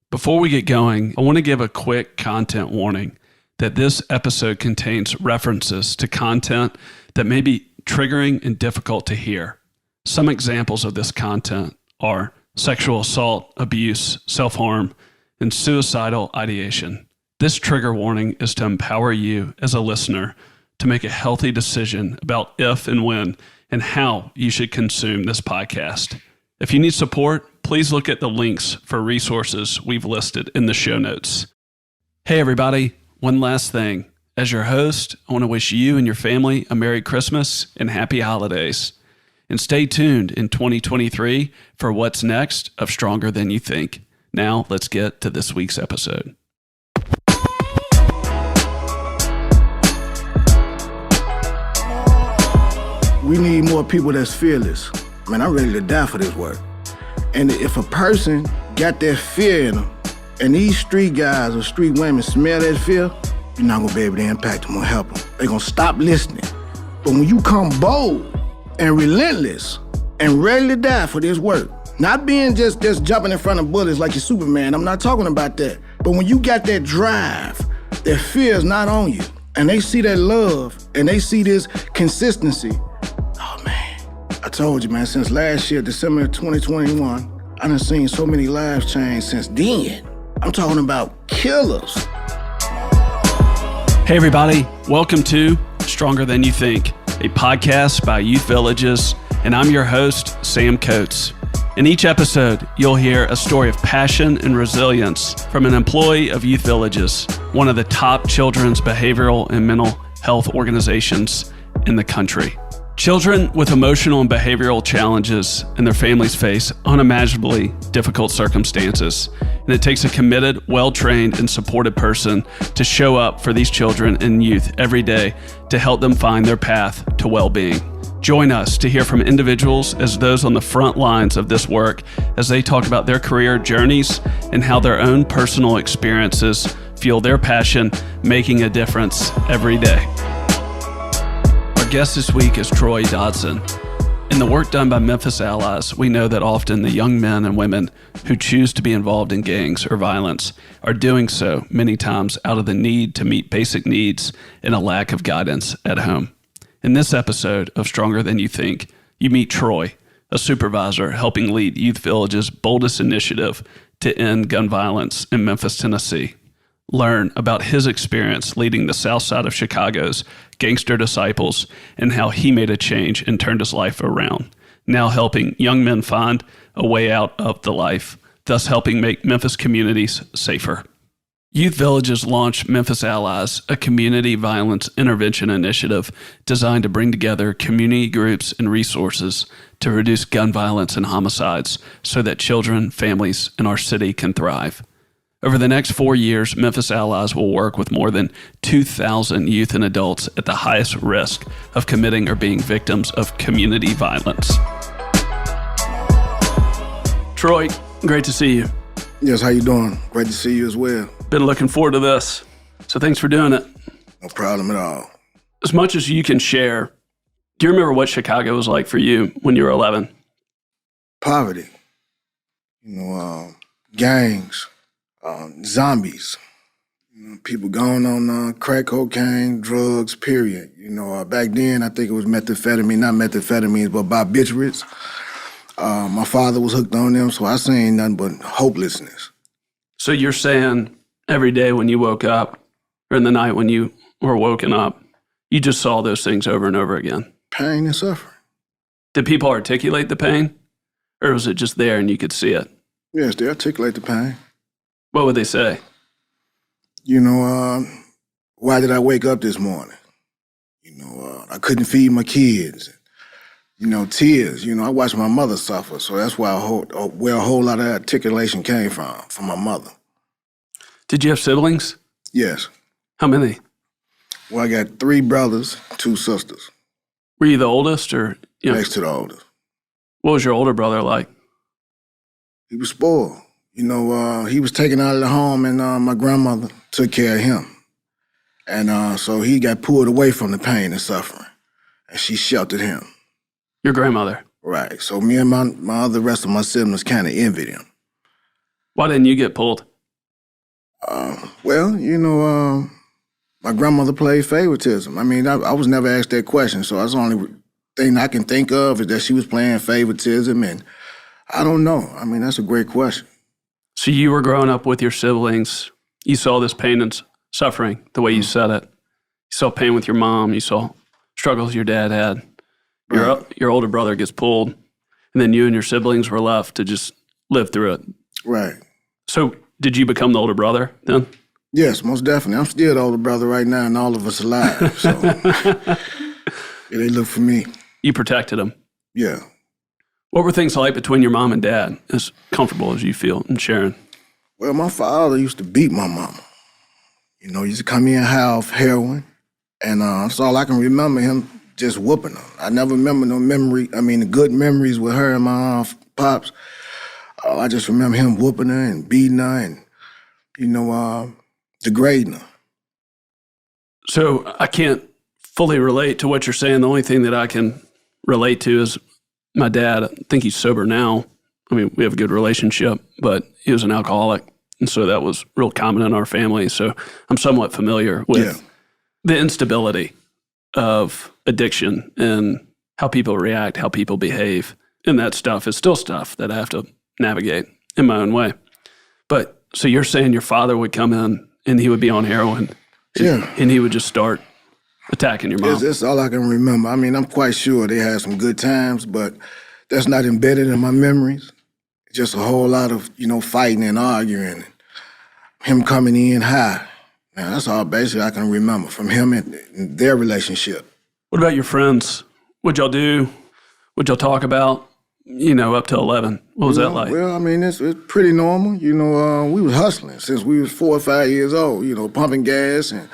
Before we get going, I want to give a quick content warning that this episode contains references to content that may be triggering and difficult to hear. Some examples of this content are sexual assault, abuse, self-harm, and suicidal ideation. This trigger warning is to empower you as a listener to make a healthy decision about if and when and how you should consume this podcast. If you need support, please look at the links for resources we've listed in the show notes. Hey everybody, one last thing. As your host, I want to wish you and your family a Merry Christmas and Happy Holidays. And stay tuned in 2023 for what's next of Stronger Than You Think. Now let's get to this week's episode. We need more people that's fearless. Man, I'm ready to die for this work. And if a person got that fear in them, and these street guys or street women smell that fear, you're not gonna be able to impact them or help them. They're gonna stop listening. But when you come bold and relentless and ready to die for this work, not being just jumping in front of bullets like you're Superman, I'm not talking about that. But when you got that drive, that fear is not on you, and they see that love, and they see this consistency, oh man. I told you, man, since last year, December 2021, I done seen so many lives change since then. I'm talking about killers. Hey everybody, welcome to Stronger Than You Think, a podcast by Youth Villages, and I'm your host, Sam Coates. In each episode, you'll hear a story of passion and resilience from an employee of Youth Villages, one of the top children's behavioral and mental health organizations in the country. Children with emotional and behavioral challenges and their families face unimaginably difficult circumstances, and it takes a committed, well-trained, and supported person to show up for these children and youth every day to help them find their path to well-being. Join us to hear from individuals as those on the front lines of this work as they talk about their career journeys and how their own personal experiences fuel their passion, making a difference every day. Our guest this week is Troy Dotson. In the work done by Memphis Allies, we know that often the young men and women who choose to be involved in gangs or violence are doing so many times out of the need to meet basic needs and a lack of guidance at home. In this episode of Stronger Than You Think, you meet Troy, a supervisor helping lead Youth Village's boldest initiative to end gun violence in Memphis, Tennessee. Learn about his experience leading the south side of Chicago's Gangster Disciples and how he made a change and turned his life around, now helping young men find a way out of the life, thus helping make Memphis communities safer. Youth Villages launched Memphis Allies, a community violence intervention initiative designed to bring together community groups and resources to reduce gun violence and homicides so that children, families, and our city can thrive. Over the next 4 years, Memphis Allies will work with more than 2,000 youth and adults at the highest risk of committing or being victims of community violence. Troy, great to see you. Yes, how you doing? Great to see you as well. Been looking forward to this, so thanks for doing it. No problem at all. As much as you can share, do you remember what Chicago was like for you when you were 11? Poverty. Gangs. Zombies, people going on crack cocaine, drugs, period. Back then, I think it was methamphetamine, not methamphetamines, but barbiturates. My father was hooked on them, so I seen nothing but hopelessness. So you're saying every day when you woke up, or in the night when you were woken up, you just saw those things over and over again? Pain and suffering. Did people articulate the pain, or was it just there and you could see it? Yes, they articulate the pain. What would they say? Why did I wake up this morning? I couldn't feed my kids. Tears. I watched my mother suffer, so that's where a whole lot of articulation came from my mother. Did you have siblings? Yes. How many? Well, I got 3 brothers, 2 sisters. Were you the oldest or? Next to the oldest. What was your older brother like? He was spoiled. He was taken out of the home and my grandmother took care of him. And so he got pulled away from the pain and suffering. And she sheltered him. Your grandmother? Right. So me and my rest of my siblings kind of envied him. Why didn't you get pulled? Well, my grandmother played favoritism. I mean, I was never asked that question, so that's the only thing I can think of is that she was playing favoritism, and I don't know. I mean, that's a great question. So you were growing up with your siblings. You saw this pain and suffering, the way you said it. You saw pain with your mom. You saw struggles your dad had. Your older brother gets pulled, and then you and your siblings were left to just live through it. Right. So did you become the older brother then? Yes, most definitely. I'm still the older brother right now, and all of us alive. So yeah, they look for me. You protected them. Yeah. What were things like between your mom and dad, as comfortable as you feel in sharing? Well, my father used to beat my mama. He used to come in high off heroin, and that's all I can remember, him just whooping her. I never remember the good memories with her and my pops. I just remember him whooping her and beating her and, degrading her. So I can't fully relate to what you're saying. The only thing that I can relate to is my dad. I think he's sober now. I mean, we have a good relationship, but he was an alcoholic. And so that was real common in our family. So I'm somewhat familiar with the instability of addiction and how people react, how people behave. And that stuff is still stuff that I have to navigate in my own way. But so you're saying your father would come in and he would be on heroin and he would just start attacking your mom? That's all I can remember. I mean, I'm quite sure they had some good times, but that's not embedded in my memories. Just a whole lot of, fighting and arguing, and him coming in high. Now, that's all basically I can remember from him and their relationship. What about your friends? What'd y'all do? What'd y'all talk about, up to 11? What was that like? Well, I mean, it's pretty normal. We was hustling since we was 4 or 5 years old, pumping gas and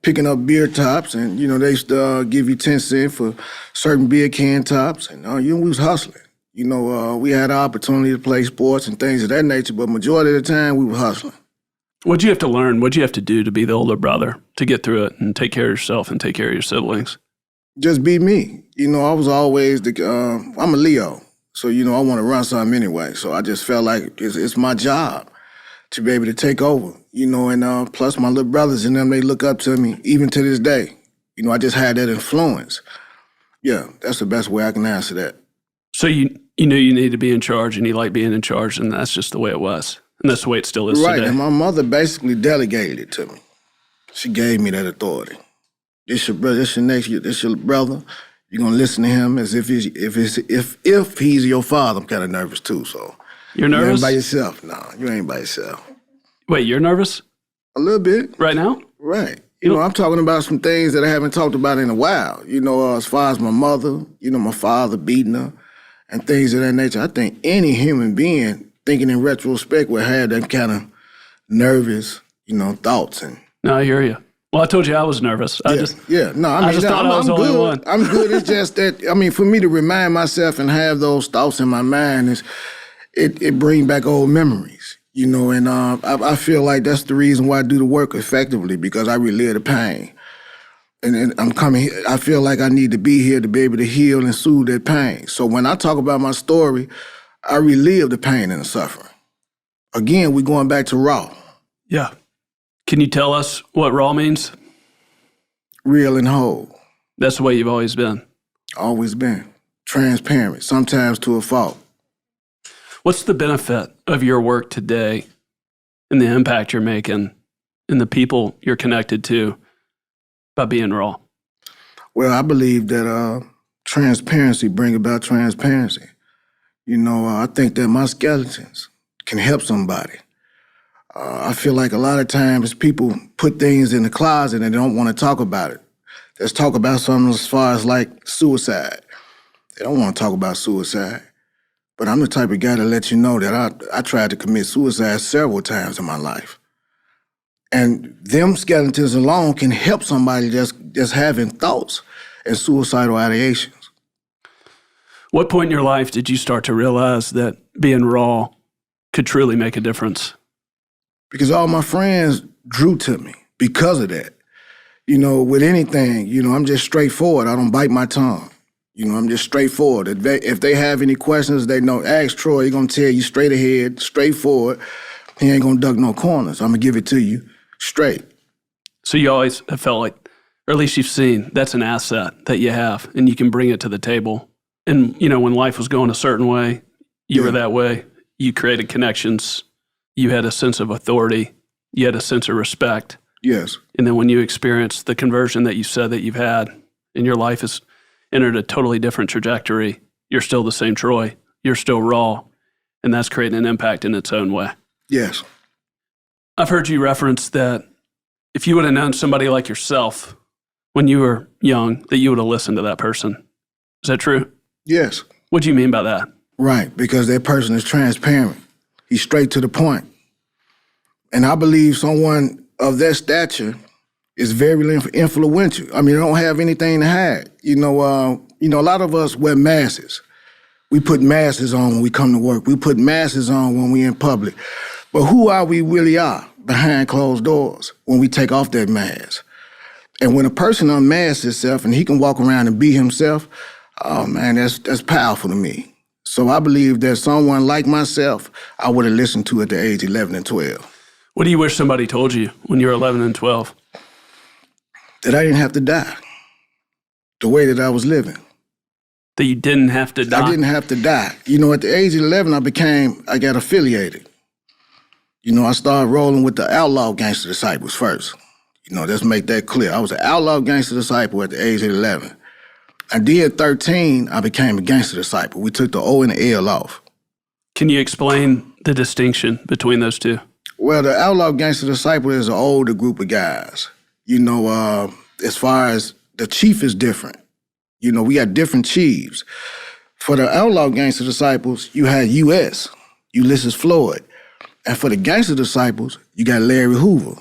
picking up beer tops. And, they used to give you 10 cents for certain beer can tops. And, we was hustling. We had the opportunity to play sports and things of that nature, but majority of the time we were hustling. What'd you have to learn? What'd you have to do to be the older brother, to get through it and take care of yourself and take care of your siblings? Just be me. I was always I'm a Leo, so, I want to run something anyway. So I just felt like it's my job to be able to take over, and plus my little brothers and them, they look up to me even to this day. I just had that influence. Yeah, that's the best way I can answer that. So you knew you needed to be in charge and you liked being in charge, and that's just the way it was. And that's the way it still is right, today. And my mother basically delegated it to me. She gave me that authority. This your brother, this your brother. You're gonna listen to him as if he's your father. I'm kind of nervous too, so. You're nervous? You ain't by yourself. No, you ain't by yourself. Wait, you're nervous? A little bit. Right now? Right. I'm talking about some things that I haven't talked about in a while. As far as my mother, my father beating her, and things of that nature. I think any human being, thinking in retrospect, would have that kind of nervous, thoughts. No, I hear you. Well, I told you I was nervous. I just thought I was the only one. I'm good. It's just that, for me to remind myself and have those thoughts in my mind, it brings back old memories, and I feel like that's the reason why I do the work effectively, because I relive the pain. And I'm coming here, I feel like I need to be here to be able to heal and soothe that pain. So when I talk about my story, I relive the pain and the suffering. Again, we're going back to raw. Yeah. Can you tell us what raw means? Real and whole. That's the way you've always been. Always been. Transparent, sometimes to a fault. What's the benefit of your work today and the impact you're making and the people you're connected to by being raw? Well, I believe that transparency brings about transparency. I think that my skeletons can help somebody. I feel like a lot of times people put things in the closet and they don't want to talk about it. Let's talk about something as far as like suicide. They don't want to talk about suicide. But I'm the type of guy to let you know that I tried to commit suicide several times in my life. And them skeletons alone can help somebody just having thoughts and suicidal ideations. What point in your life did you start to realize that being raw could truly make a difference? Because all my friends drew to me because of that. With anything, I'm just straightforward. I don't bite my tongue. I'm just straightforward. If they have any questions, they know, ask Troy, he's going to tell you straight ahead, straightforward. He ain't gonna duck no corners. I'm gonna give it to you straight. So you always have felt like, or at least you've seen, that's an asset that you have, and you can bring it to the table. And, when life was going a certain way, you were that way. You created connections. You had a sense of authority. You had a sense of respect. Yes. And then when you experience the conversion that you said that you've had, and your life has entered a totally different trajectory, you're still the same Troy. You're still raw. And that's creating an impact in its own way. Yes. I've heard you reference that if you would have known somebody like yourself when you were young, that you would have listened to that person. Is that true? Yes. What do you mean by that? Right, because that person is transparent. He's straight to the point. And I believe someone of that stature is very influential. I mean, they don't have anything to hide. A lot of us wear masks. We put masks on when we come to work. We put masks on when we're in public. But who are we really are behind closed doors when we take off that mask? And when a person unmasks himself and he can walk around and be himself, oh man, that's powerful to me. So I believe that someone like myself, I would have listened to at the age 11 and 12. What do you wish somebody told you when you were 11 and 12? That I didn't have to die the way that I was living. That you didn't have to die? I didn't have to die. At the age of 11, I got affiliated. I started rolling with the outlaw gangster disciples first. Let's make that clear. I was an outlaw gangster disciple at the age of 11. And then at 13, I became a gangster disciple. We took the O and the L off. Can you explain the distinction between those two? Well, the outlaw gangster disciple is an older group of guys. As far as the chief is different. We got different chiefs. For the outlaw gangster disciples, you had U.S., Ulysses Floyd. And for the gangster disciples, you got Larry Hoover.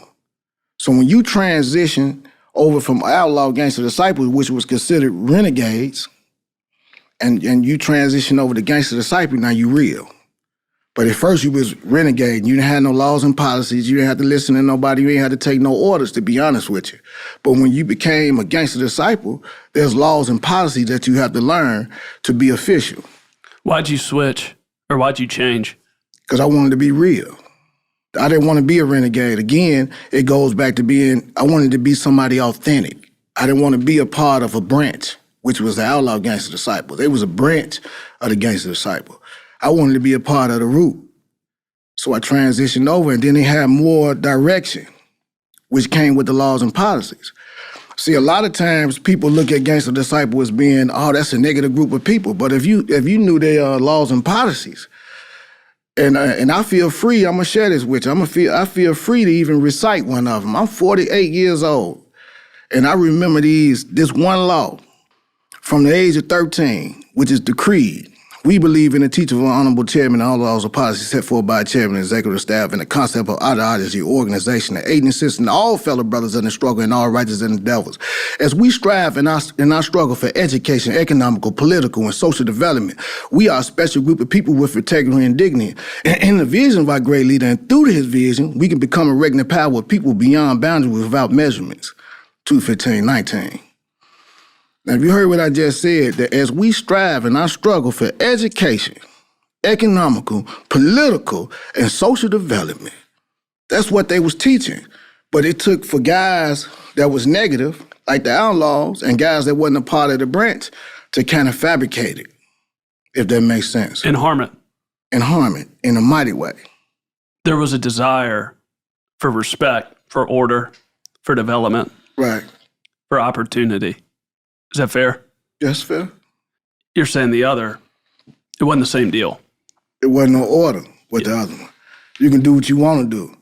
So when you transition over from outlaw gangster disciples, which was considered renegades, and you transition over to gangster disciple, now you real. But at first you was renegade. You didn't have no laws and policies. You didn't have to listen to nobody. You ain't had to take no orders, to be honest with you. But when you became a gangster disciple, there's laws and policies that you have to learn to be official. Why'd you switch? Or why'd you change? Because I wanted to be real. I didn't want to be a renegade. Again, it goes back to I wanted to be somebody authentic. I didn't want to be a part of a branch, which was the outlaw gangster disciple. They was a branch of the gangster disciple. I wanted to be a part of the root. So I transitioned over, and then they had more direction, which came with the laws and policies. See, a lot of times people look at gangster disciple as being, oh, that's a negative group of people. But if you knew their laws and policies, and I feel free, I'm gonna share this with you. I feel free to even recite one of them. I'm 48 years old, and I remember this one law from the age of 13, which is the creed. We believe in the teaching of an honorable chairman and all laws and policies set forth by a chairman and executive staff and the concept of ideology, organization, and aid and assistance all fellow brothers in the struggle and all righteous endeavors. As we strive in our struggle for education, economical, political, and social development, we are a special group of people with integrity and dignity. And in the vision of our great leader and through his vision, we can become a regnant power with people beyond boundaries without measurements. 2:15:19. Now, if you heard what I just said, that as we strive in our struggle for education, economical, political, and social development, that's what they was teaching. But it took for guys that was negative, like the outlaws, and guys that wasn't a part of the branch, to kind of fabricate it, if that makes sense. And harm it. And harm it in a mighty way. There was a desire for respect, for order, for development. Right. For opportunity. Is that fair? That's fair. You're saying the other, it wasn't the same deal. It wasn't no order with the other one. You can do what you want to do.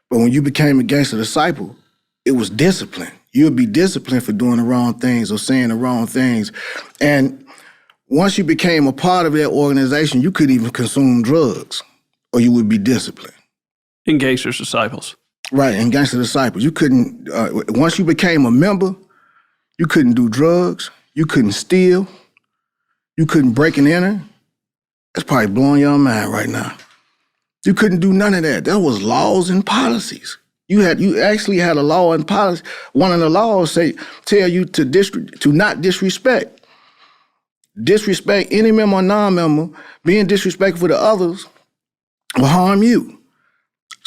But when you became a gangster disciple, it was discipline. You'll be disciplined for doing the wrong things or saying the wrong things. And once you became a part of that organization, you couldn't even consume drugs or you would be disciplined. In gangster disciples. Right, in gangster disciples. You couldn't, once you became a member, you couldn't do drugs. You couldn't steal. You couldn't break and enter. That's probably blowing your mind right now. You couldn't do none of that. That was laws and policies. You actually had a law and policy. One of the laws tell you to not disrespect. Disrespect any member or non-member. Being disrespectful to others will harm you.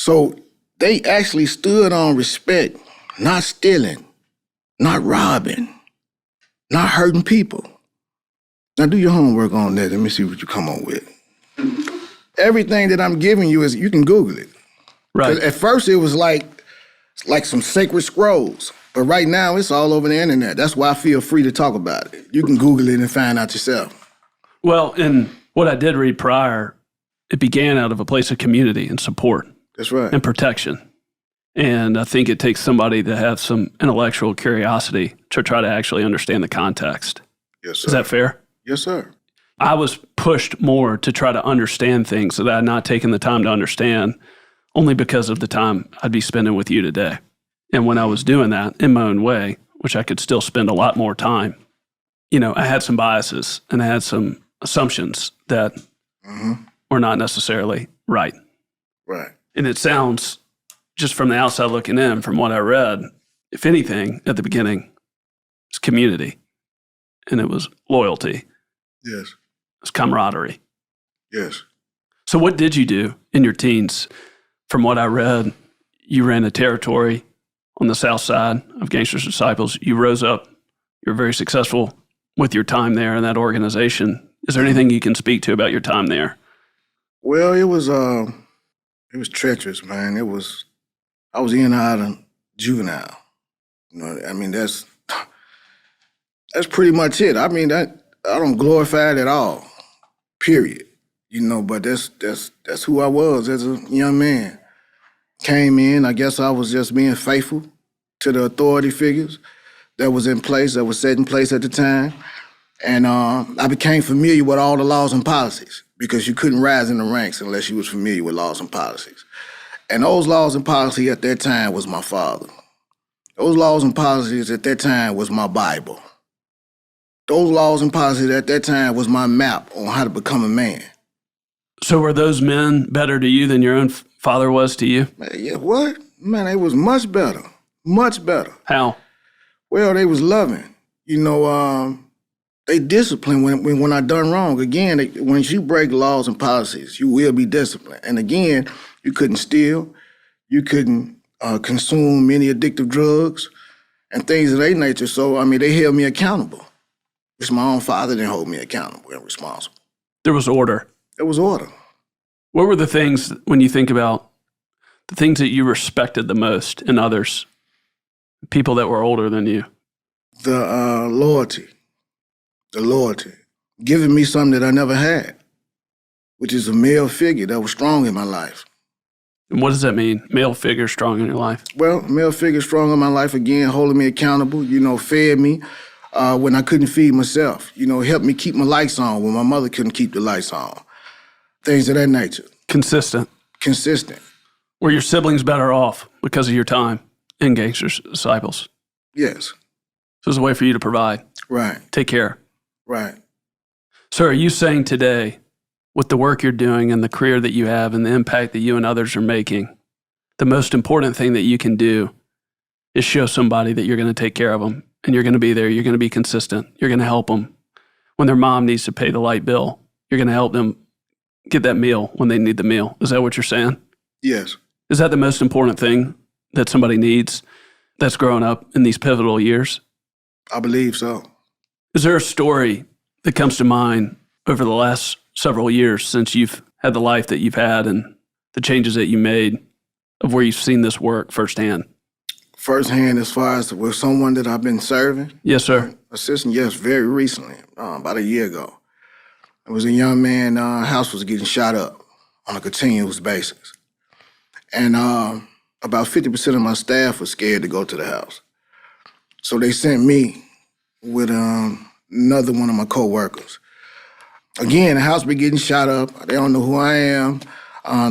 So they actually stood on respect, not stealing, not robbing, not hurting people. Now do your homework on that. Let me see what you come up with. Everything that I'm giving you is, you can Google it. Right. At first it was like some sacred scrolls, but right now it's all over the internet. That's why I feel free to talk about it. You can Google it and find out yourself. Well, and what I did read prior, it began out of a place of community and support. That's right. And protection. And I think it takes somebody to have some intellectual curiosity to try to actually understand the context. Yes, sir. Is that fair? Yes, sir. I was pushed more to try to understand things that I had not taken the time to understand, only because of the time I'd be spending with you today. And when I was doing that in my own way, which I could still spend a lot more time, I had some biases and I had some assumptions that were not necessarily right. Right. And it sounds, just from the outside looking in, from what I read, if anything, at the beginning, it's community. And it was loyalty. Yes. It was camaraderie. Yes. So what did you do in your teens? From what I read, you ran a territory on the south side of Gangsters Disciples. You rose up. You were very successful with your time there in that organization. Is there anything you can speak to about your time there? Well, it was treacherous, man. I was in and out of juvenile. That's pretty much it. I don't glorify it at all, period. But that's who I was as a young man. Came in, I guess I was just being faithful to the authority figures that was in place, that was set in place at the time. And I became familiar with all the laws and policies, because you couldn't rise in the ranks unless you was familiar with laws and policies. And those laws and policies at that time was my father. Those laws and policies at that time was my Bible. Those laws and policies at that time was my map on how to become a man. So were those men better to you than your own father was to you? Yeah, what? Man, they was much better. Much better. How? Well, they was loving. They disciplined when I done wrong. Again, when you break laws and policies, you will be disciplined. And again, you couldn't steal. You couldn't consume many addictive drugs and things of that nature. So, they held me accountable. It's my own father didn't hold me accountable and responsible. There was order. There was order. What were the things, when you think about the things that you respected the most in others, people that were older than you? The loyalty. The loyalty. Giving me something that I never had, which is a male figure that was strong in my life. And what does that mean, male figure strong in your life? Well, male figure strong in my life, again, holding me accountable, fed me when I couldn't feed myself, helped me keep my lights on when my mother couldn't keep the lights on. Things of that nature. Consistent. Were your siblings better off because of your time in Gangsters Disciples? Yes. So it was a way for you to provide. Right. Take care. Right. So are you saying today, with the work you're doing and the career that you have and the impact that you and others are making, the most important thing that you can do is show somebody that you're going to take care of them and you're going to be there, you're going to be consistent, you're going to help them when their mom needs to pay the light bill, you're going to help them get that meal when they need the meal. Is that what you're saying? Yes. Is that the most important thing that somebody needs that's growing up in these pivotal years? I believe so. Is there a story that comes to mind over the last several years since you've had the life that you've had and the changes that you made of where you've seen this work firsthand? Firsthand as far as with someone that I've been serving? Yes, sir. Assistant, yes, very recently, about a year ago. It was a young man, house was getting shot up on a continuous basis. And about 50% of my staff was scared to go to the house. So they sent me with another one of my co-workers. Again, the house been getting shot up. They don't know who I am.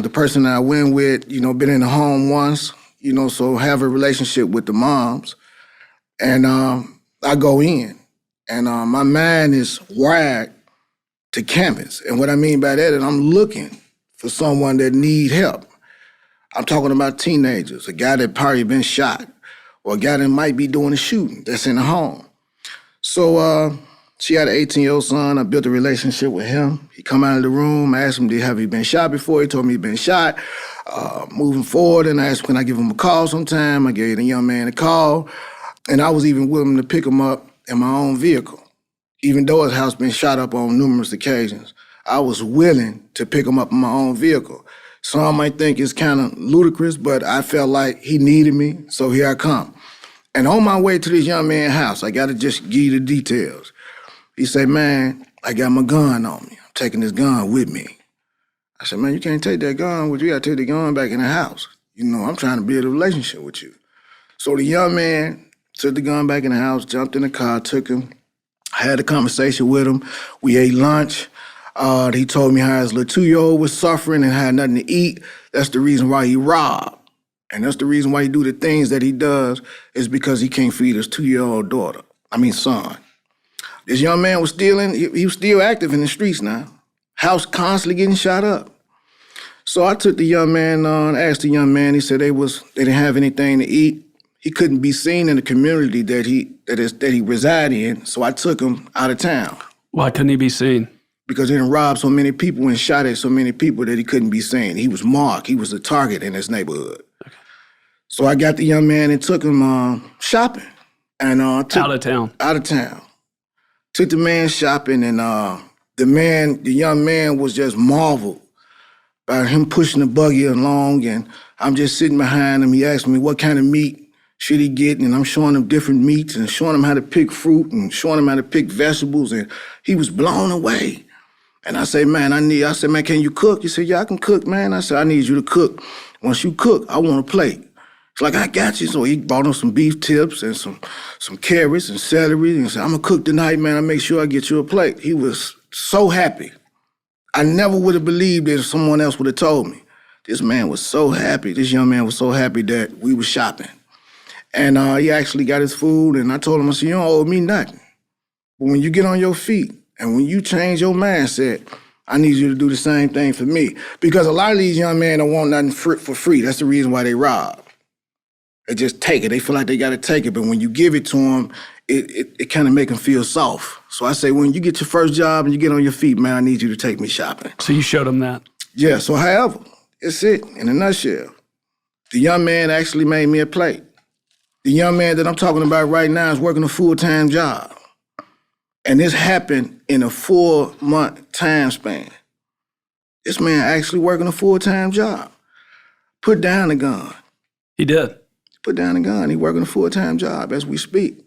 The person that I went with, been in the home once, so have a relationship with the moms. And I go in, and my mind is wired to canvas. And what I mean by that is I'm looking for someone that need help. I'm talking about teenagers, a guy that probably been shot, or a guy that might be doing a shooting that's in the home. So She had an 18-year-old son. I built a relationship with him. He come out of the room. I asked him, have he been shot before? He told me he'd been shot. Moving forward, and I asked him, can I give him a call sometime? I gave the young man a call. And I was even willing to pick him up in my own vehicle. Even though his house been shot up on numerous occasions, I was willing to pick him up in my own vehicle. Some might think it's kind of ludicrous, but I felt like he needed me, so here I come. And on my way to this young man's house, I got to just give you the details. He said, man, I got my gun on me. I'm taking this gun with me. I said, man, you can't take that gun with you. You got to take the gun back in the house. You know, I'm trying to build a relationship with you. So the young man took the gun back in the house, jumped in the car, took him. I had a conversation with him. We ate lunch. He told me how his little 2-year-old was suffering and had nothing to eat. That's the reason why he robbed. And that's the reason why he do the things that he does is because he can't feed his 2-year-old son. This young man was stealing. He was still active in the streets now. House constantly getting shot up. So I took the young man on, asked the young man, he said they didn't have anything to eat. He couldn't be seen in the community that he resided in, so I took him out of town. Why couldn't he be seen? Because he done robbed so many people and shot at so many people that he couldn't be seen. He was marked. He was a target in his neighborhood. Okay. So I got the young man and took him shopping. And out of town? Out of town. Took the man shopping, and the young man was just marveled by him pushing the buggy along, and I'm just sitting behind him. He asked me what kind of meat should he get, and I'm showing him different meats and showing him how to pick fruit and showing him how to pick vegetables, and he was blown away. And I said, man, man, can you cook? He said, yeah, I can cook, man. I said, I need you to cook. Once you cook, I want a plate. He's like, I got you. So he brought him some beef tips and some carrots and celery, and said, I'm gonna cook tonight, man. I'll make sure I get you a plate. He was so happy. I never would have believed it if someone else would have told me. This man was so happy. This young man was so happy that we were shopping. And he actually got his food, and I told him, I said, you don't owe me nothing. But when you get on your feet and when you change your mindset, I need you to do the same thing for me. Because a lot of these young men don't want nothing for free. That's the reason why they rob. They just take it. They feel like they got to take it. But when you give it to them, it kind of make them feel soft. So I say, when you get your first job and you get on your feet, man, I need you to take me shopping. So you showed him that? Yeah, so however, it's it in a nutshell. The young man actually made me a plate. The young man that I'm talking about right now is working a full-time job. And this happened in a 4-month time span. This man actually working a full-time job. Put down the gun. He did? Put down the gun. He working a full-time job as we speak.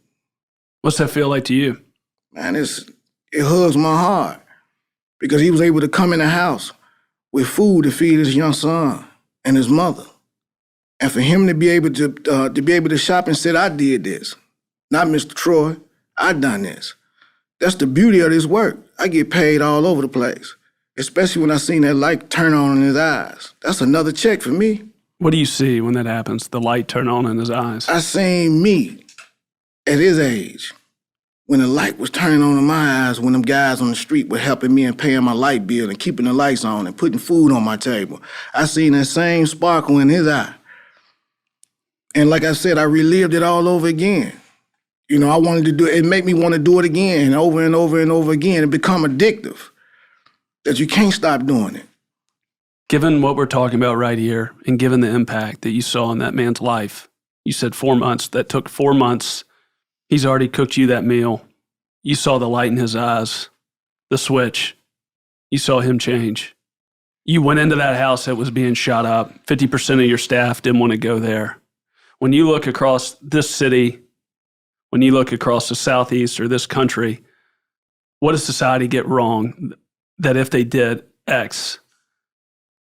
What's that feel like to you? Man, it hugs my heart because he was able to come in the house with food to feed his young son and his mother. And for him to be able to shop and say, I did this, not Mr. Troy, I done this. That's the beauty of this work. I get paid all over the place, especially when I seen that light turn on in his eyes. That's another check for me. What do you see when that happens, the light turn on in his eyes? I seen me at his age when the light was turning on in my eyes, when them guys on the street were helping me and paying my light bill and keeping the lights on and putting food on my table. I seen that same sparkle in his eye. And like I said, I relived it all over again. You know, I wanted to do it. It made me want to do it again and over and over and over again and become addictive, that you can't stop doing it. Given what we're talking about right here and given the impact that you saw in that man's life, you said 4 months. That took 4 months. He's already cooked you that meal. You saw the light in his eyes, the switch. You saw him change. You went into that house that was being shot up. 50% of your staff didn't want to go there. When you look across this city, when you look across the Southeast or this country, what does society get wrong that if they did X,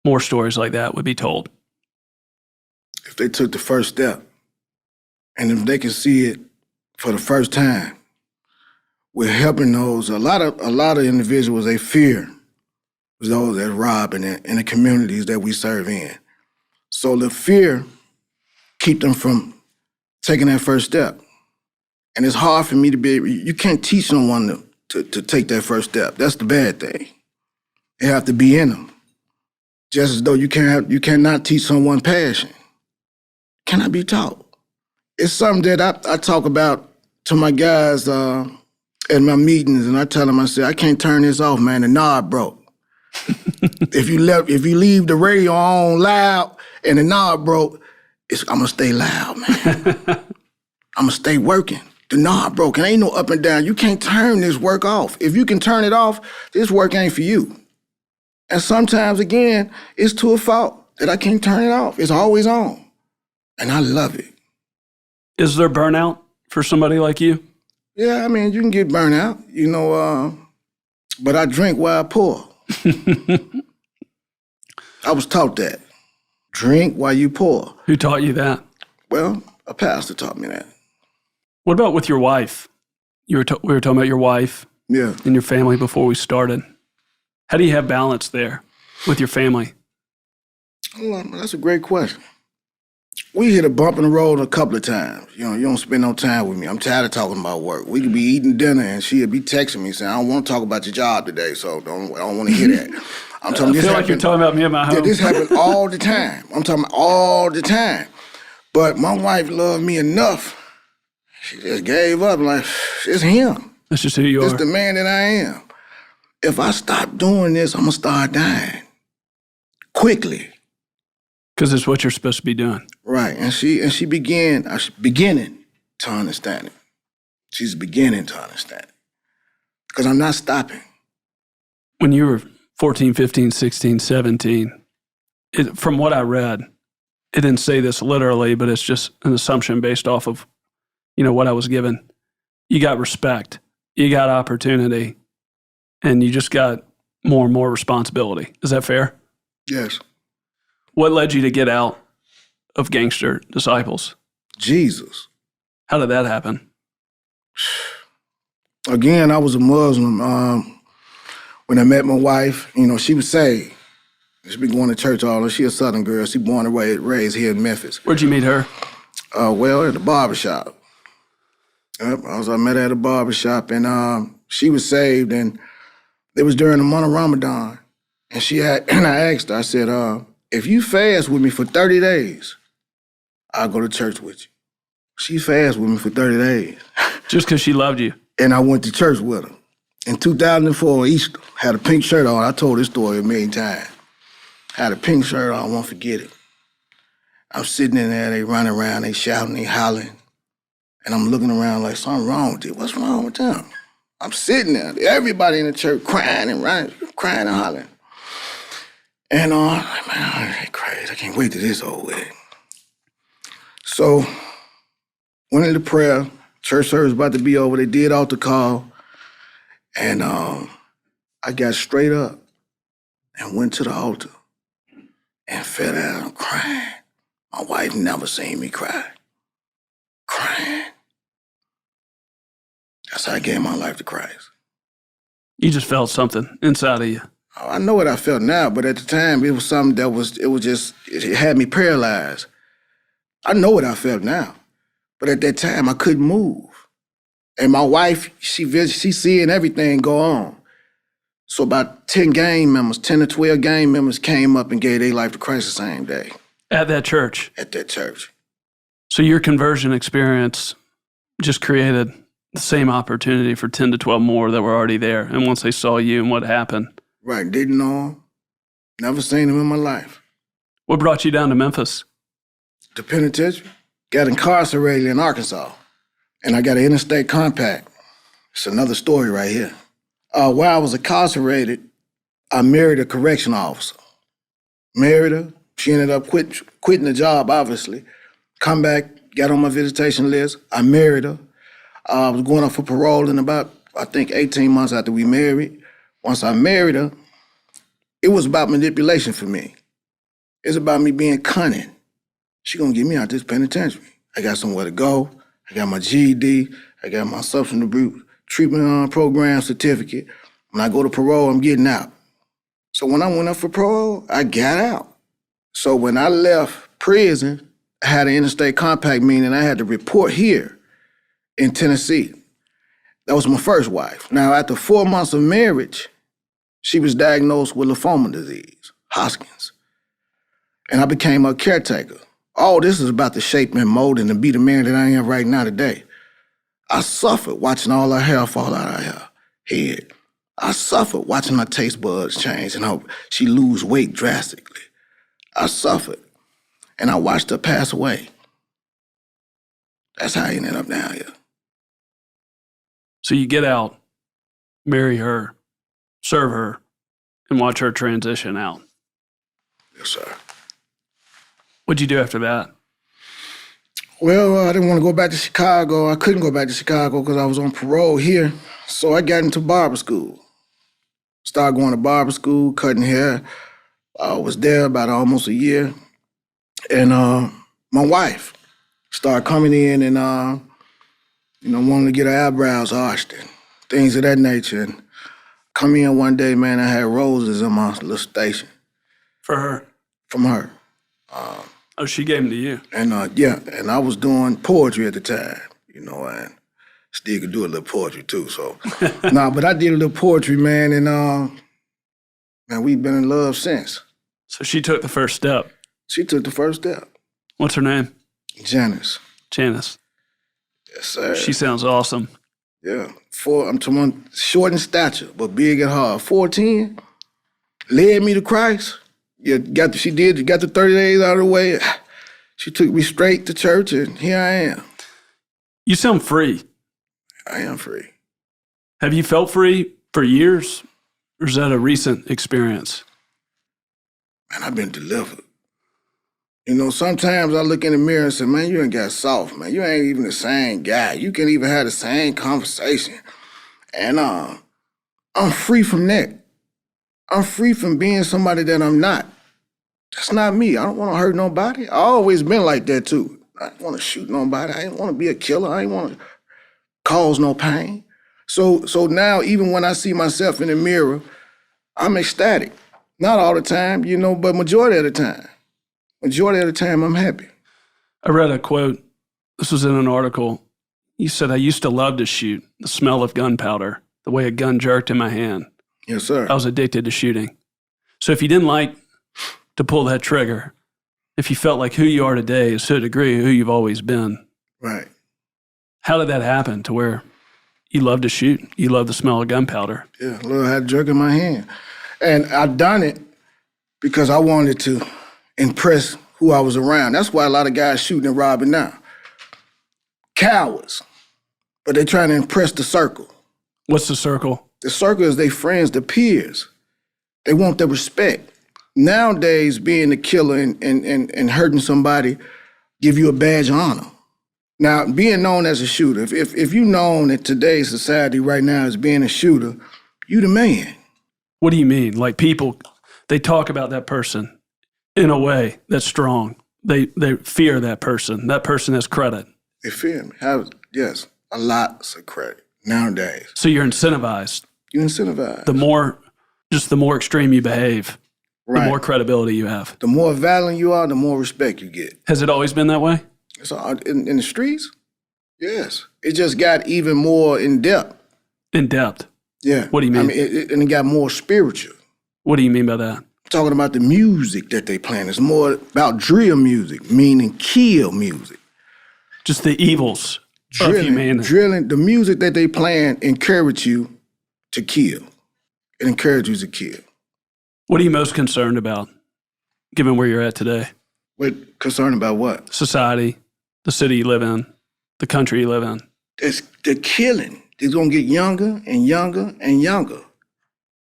more stories like that would be told? If they took the first step, and if they can see it for the first time, we're helping those. A lot of individuals, they fear those that rob in the communities that we serve in. So the fear keep them from taking that first step. And it's hard for me to be able, you can't teach someone to take that first step. That's the bad thing. It have to be in them. Just as though you cannot teach someone passion. Cannot be taught. It's something that I talk about to my guys in my meetings, and I tell them, I say, I can't turn this off, man. The knob broke. If you leave the radio on loud and the knob broke, I'm gonna stay loud, man. I'm gonna stay working. The knob broke, and ain't no up and down. You can't turn this work off. If you can turn it off, this work ain't for you. And sometimes, again, it's to a fault that I can't turn it off. It's always on, and I love it. Is there burnout for somebody like you? Yeah, I mean, you can get burnt out, but I drink while I pour. I was taught that. Drink while you pour. Who taught you that? Well, a pastor taught me that. What about with your wife? We were talking about your wife and your family before we started. How do you have balance there with your family? Well, that's a great question. We hit a bump in the road a couple of times. You don't spend no time with me. I'm tired of talking about work. We could be eating dinner and she'll be texting me saying, I don't want to talk about your job today, so I don't want to hear that. I feel like you're talking about me at my home. Yeah, this happens all the time. I'm talking about all the time. But my wife loved me enough. She just gave up, like, it's him. That's just who you are. It's the man that I am. If I stop doing this, I'm going to start dying. Quickly. Because it's what you're supposed to be doing. Right. And she beginning to understand it. She's beginning to understand it. Because I'm not stopping. When you were 14, 15, 16, 17, from what I read, it didn't say this literally, but it's just an assumption based off of, what I was given. You got respect, you got opportunity, and you just got more and more responsibility. Is that fair? Yes. What led you to get out of Gangster Disciples? Jesus. How did that happen? Again, I was a Muslim. When I met my wife, she was saved. She been going to church all her. She a Southern girl. She born and raised here in Memphis. Where'd you meet her? Well, at the barbershop. Yep, I met her at a barbershop, and she was saved, and it was during the month of Ramadan. And I asked her, I said, if you fast with me for 30 days, I'll go to church with you. She fasted with me for 30 days. Just because she loved you? And I went to church with her. In 2004, Easter, had a pink shirt on. I told this story a million times. Had a pink shirt on, I won't forget it. I'm sitting in there, they running around, they shouting, they hollering. And I'm looking around like, something wrong with it. What's wrong with them? I'm sitting there, everybody in the church crying and running, crying and hollering. And I'm like, man, that's crazy. I can't wait till this over with. So, went into prayer. Church service about to be over. They did altar call. And I got straight up and went to the altar and fell down crying. My wife never seen me cry. Crying. That's how I gave my life to Christ. You just felt something inside of you. Oh, I know what I felt now, but at the time, it was something it had me paralyzed. I know what I felt now, but at that time, I couldn't move. And my wife, she seeing everything go on. So about 10 to 12 gang members came up and gave their life to Christ the same day. At that church? At that church. So your conversion experience just created the same opportunity for 10 to 12 more that were already there. And once they saw you and what happened. Right, didn't know him. Never seen him in my life. What brought you down to Memphis? The penitentiary. Got incarcerated in Arkansas. And I got an interstate compact. It's another story right here. While I was incarcerated, I married a correction officer. Married her. She ended up quitting the job, obviously. Come back, got on my visitation list. I married her. I was going up for parole in about, 18 months after we married. Once I married her, it was about manipulation for me. It's about me being cunning. She gonna get me out this penitentiary. I got somewhere to go. I got my GED. I got my substance abuse treatment program certificate. When I go to parole, I'm getting out. So when I went up for parole, I got out. So when I left prison, I had an interstate compact, meaning I had to report here in Tennessee. That was my first wife. Now, after 4 months of marriage, she was diagnosed with lymphoma disease, Hodgkin's. And I became her caretaker. All this is about to shape and mold and to be the man that I am right now today. I suffered watching all her hair fall out of her head. I suffered watching her taste buds change and she lose weight drastically. I suffered, and I watched her pass away. That's how I ended up down here. So you get out, marry her, serve her, and watch her transition out. Yes, sir. What'd you do after that? Well, I didn't want to go back to Chicago. I couldn't go back to Chicago because I was on parole here. So I got into barber school. Started going to barber school, cutting hair. I was there about almost a year. And my wife started coming in and, wanting to get her eyebrows arched and things of that nature. And come in one day, man, I had roses in my little station. For her? From her. She gave them to you? And and I was doing poetry at the time, and Steve could do a little poetry too, so. But I did a little poetry, man, and man, we've been in love since. So she took the first step? She took the first step. What's her name? Janice. Janice. Yes, sir. She sounds awesome. Yeah. I'm short in stature, but big at heart. 4'10", led me to Christ. She got the 30 days out of the way. She took me straight to church, and here I am. You sound free. I am free. Have you felt free for years, or is that a recent experience? Man, I've been delivered. Sometimes I look in the mirror and say, man, you ain't got soft, man. You ain't even the same guy. You can't even have the same conversation. And I'm free from that. I'm free from being somebody that I'm not. That's not me. I don't want to hurt nobody. I always been like that too. I didn't want to shoot nobody. I didn't want to be a killer. I didn't want to cause no pain. So now, even when I see myself in the mirror, I'm ecstatic. Not all the time, but majority of the time. Majority of the time, I'm happy. I read a quote. This was in an article. You said, I used to love to shoot. The smell of gunpowder, the way a gun jerked in my hand. Yes, sir. I was addicted to shooting. So if you didn't like to pull that trigger, if you felt like who you are today is to a degree who you've always been. Right. How did that happen to where you love to shoot? You love the smell of gunpowder. Yeah, I had a jerk in my hand. And I done it because I wanted to impress who I was around. That's why a lot of guys shooting and robbing now. Cowards. But they trying to impress the circle. What's the circle? The circle is their friends, the peers. They want the respect. Nowadays, being a killer and hurting somebody give you a badge of honor. Now, being known as a shooter, if you known in today's society right now as being a shooter, you the man. What do you mean? Like people, they talk about that person in a way that's strong. They fear that person. That person has credit. They fear me. Yes, a lot of credit nowadays. So you're incentivized. You're incentivized. The more extreme you behave, right, the more credibility you have. The more violent you are, the more respect you get. Has it always been that way? It's all, in the streets, yes. It just got even more in depth. In depth? Yeah. What do you mean? And it got more spiritual. What do you mean by that? I'm talking about the music that they playing. It's more about drill music, meaning kill music. Just the evils of humanity. Drilling, the music that they playing encourage you to kill. It encourages you to kill. What are you most concerned about, given where you're at today? What, concerned about what? Society, the city you live in, the country you live in. It's the killing. It's going to get younger and younger and younger.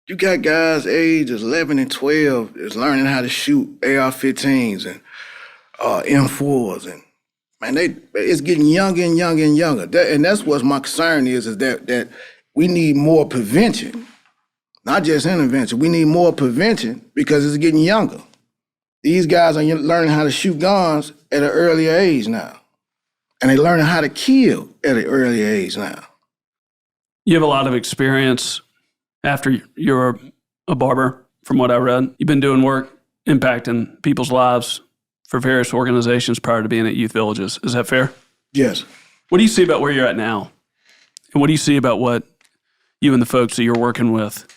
You got guys ages 11 and 12 that's learning how to shoot AR-15s and M4s. And man, it's getting younger and younger and younger. And that's what my concern is that we need more prevention. Not just intervention. We need more prevention because it's getting younger. These guys are learning how to shoot guns at an earlier age now. And they're learning how to kill at an earlier age now. You have a lot of experience after you're a barber, from what I read. You've been doing work impacting people's lives for various organizations prior to being at youth villages. Is that fair? Yes. What do you see about where you're at now? And what do you see about what you and the folks that you're working with,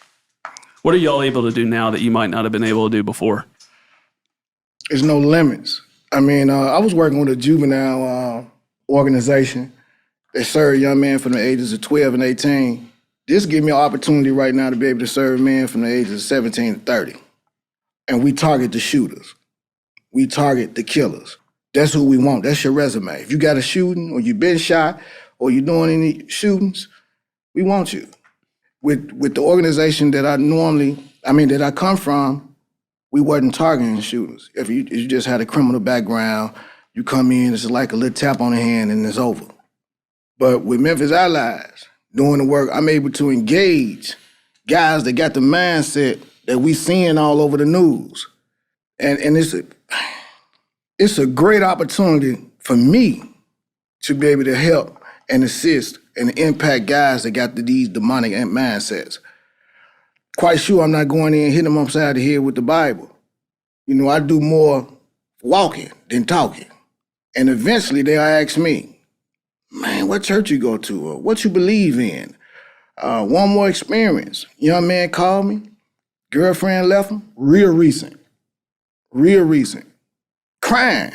what are y'all able to do now that you might not have been able to do before? There's no limits. I mean, I was working with a juvenile organization They serve young men from the ages of 12 and 18. This gives me an opportunity right now to be able to serve men from the ages of 17 to 30. And we target the shooters. We target the killers. That's who we want. That's your resume. If you got a shooting or you've been shot or you're doing any shootings, we want you. With the organization that I come from, we wasn't targeting shooters. If you just had a criminal background, you come in, it's like a little tap on the hand and it's over. But with Memphis Allies, doing the work, I'm able to engage guys that got the mindset that we seeing all over the news. And it's a great opportunity for me to be able to help and assist and impact guys that got these demonic mindsets. Quite sure I'm not going in and hitting them upside the head with the Bible. I do more walking than talking. And eventually they'll ask me, man, what church you go to or what you believe in? One more experience. Young man called me, girlfriend left him, real recent. Crying.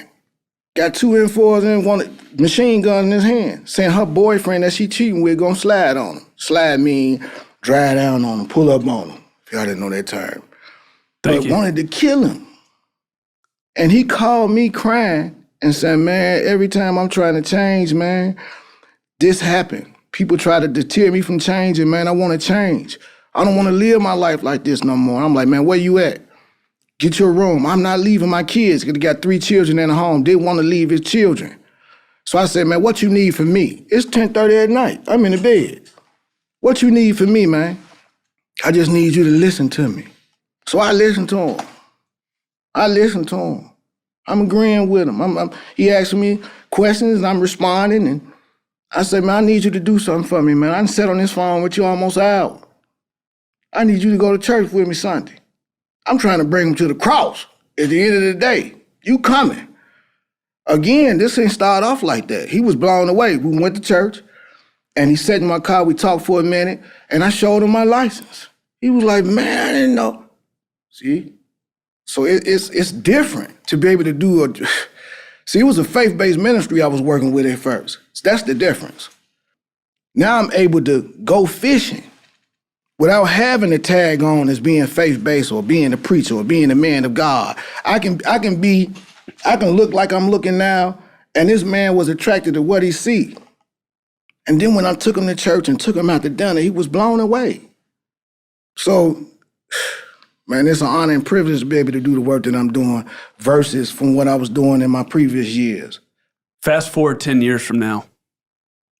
Got 2 M4s and one machine gun in his hand, saying her boyfriend that she cheating with gonna slide on him. Slide mean drive down on him, pull up on him, if y'all didn't know that term. But wanted to kill him. And he called me crying and said, man, every time I'm trying to change, man, this happened. People try to deter me from changing, man. I want to change. I don't want to live my life like this no more. I'm like, man, where you at? Get your room. I'm not leaving my kids. He got 3 children in the home. Didn't want to leave his children. So I said, man, what you need from me? It's 10:30 at night. I'm in the bed. What you need from me, man? I just need you to listen to me. So I listened to him. I'm agreeing with him. He asked me questions and I'm responding. And I said, man, I need you to do something for me, man. I done sat on this phone with you almost an hour. I need you to go to church with me Sunday. I'm trying to bring him to the cross. At the end of the day, you coming. Again, this didn't start off like that. He was blown away. We went to church and he sat in my car. We talked for a minute and I showed him my license. He was like, man, I didn't know. See? So it's different to be able to do see, it was a faith-based ministry I was working with at first. So that's the difference. Now I'm able to go fishing without having to tag on as being faith-based or being a preacher or being a man of God. I can look like I'm looking now, and this man was attracted to what he see. And then when I took him to church and took him out to dinner, he was blown away. So, man, it's an honor and privilege to be able to do the work that I'm doing versus from what I was doing in my previous years. Fast forward 10 years from now,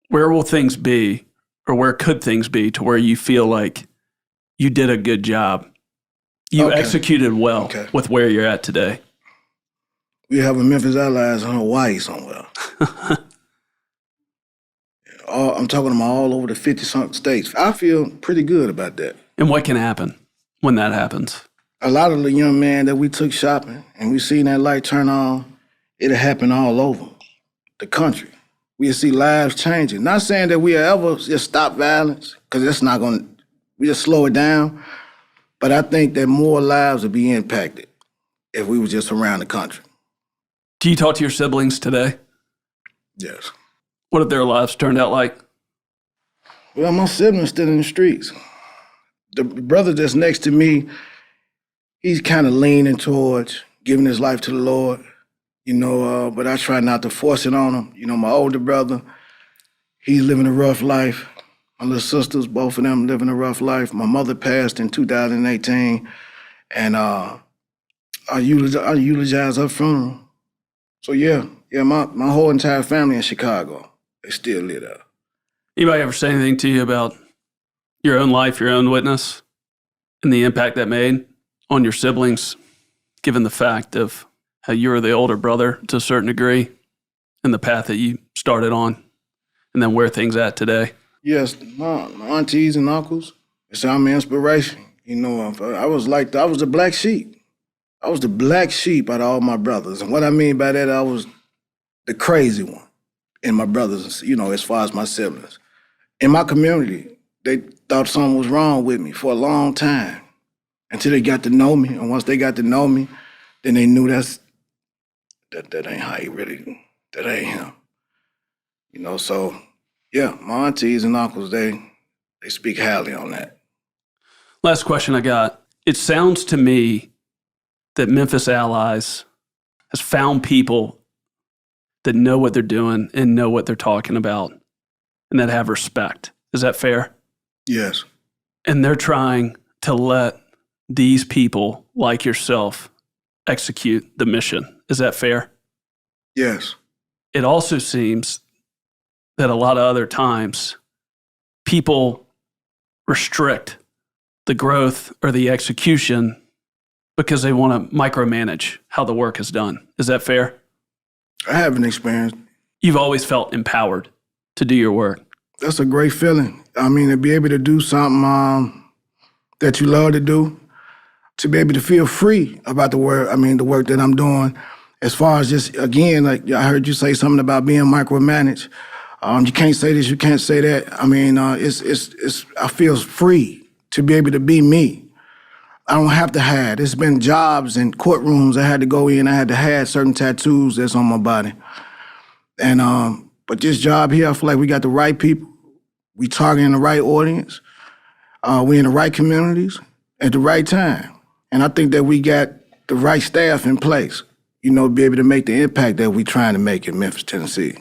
where will things be, or where could things be to where you feel like you did a good job? You executed well with where you're at today. We have a Memphis Allies in Hawaii somewhere. I'm talking to them all over the 50-something states. I feel pretty good about that. And what can happen when that happens? A lot of the young men that we took shopping and we seen that light turn on, it'll happen all over the country. We'll see lives changing. Not saying that we'll ever just stop violence, because that's not going to, we just slow it down. But I think that more lives will be impacted if we were just around the country. Do you talk to your siblings today? Yes. What have their lives turned out like? Well, my siblings still in the streets. The brother that's next to me, he's kind of leaning towards giving his life to the Lord, but I try not to force it on him. My older brother, he's living a rough life. My little sisters, both of them living a rough life. My mother passed in 2018, and I eulogize her funeral. So my whole entire family in Chicago, they still live there. Anybody ever say anything to you about your own life, your own witness, and the impact that made on your siblings, given the fact of how you were the older brother to a certain degree and the path that you started on, and then where things at today? Yes, my aunties and uncles, it's our inspiration. I was the black sheep. I was the black sheep out of all my brothers. And what I mean by that, I was the crazy one in my brothers, as far as my siblings. In my community, they thought something was wrong with me for a long time until they got to know me. And once they got to know me, then they knew that ain't how he really, that ain't him. So Yeah, my aunties and uncles, they speak highly on that. Last question I got. It sounds to me that Memphis Allies has found people that know what they're doing and know what they're talking about and that have respect. Is that fair? Yes. And they're trying to let these people like yourself execute the mission. Is that fair? Yes. It also seems that a lot of other times people restrict the growth or the execution because they want to micromanage how the work is done. Is that fair? I have an experience. You've always felt empowered to do your work. That's a great feeling. I mean, to be able to do something that you love to do, to be able to feel free about the work that I'm doing. As far as just, again, like I heard you say something about being micromanaged. You can't say this, you can't say that. I mean, I feel free to be able to be me. I don't have to hide. There's been jobs and courtrooms I had to go in. I had to hide certain tattoos that's on my body. And but this job here, I feel like we got the right people. We targeting the right audience. We in the right communities at the right time. And I think that we got the right staff in place, to be able to make the impact that we're trying to make in Memphis, Tennessee.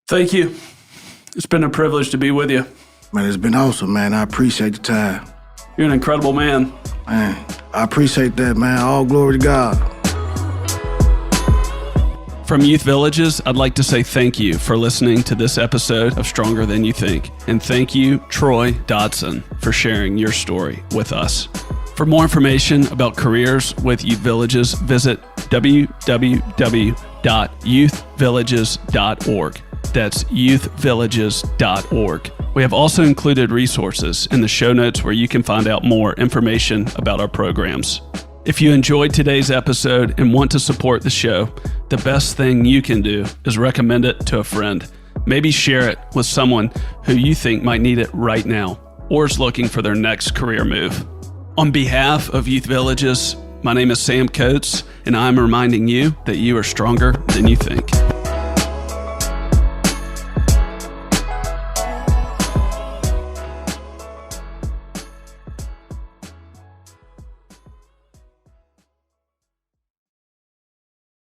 Thank you. It's been a privilege to be with you. Man, it's been awesome, man. I appreciate the time. You're an incredible man. Man, I appreciate that, man. All glory to God. From Youth Villages, I'd like to say thank you for listening to this episode of Stronger Than You Think. And thank you, Troy Dotson, for sharing your story with us. For more information about careers with Youth Villages, visit www.youthvillages.org. That's youthvillages.org. We have also included resources in the show notes where you can find out more information about our programs. If you enjoyed today's episode and want to support the show, the best thing you can do is recommend it to a friend. Maybe share it with someone who you think might need it right now or is looking for their next career move. On behalf of Youth Villages, my name is Sam Coates, and I'm reminding you that you are stronger than you think.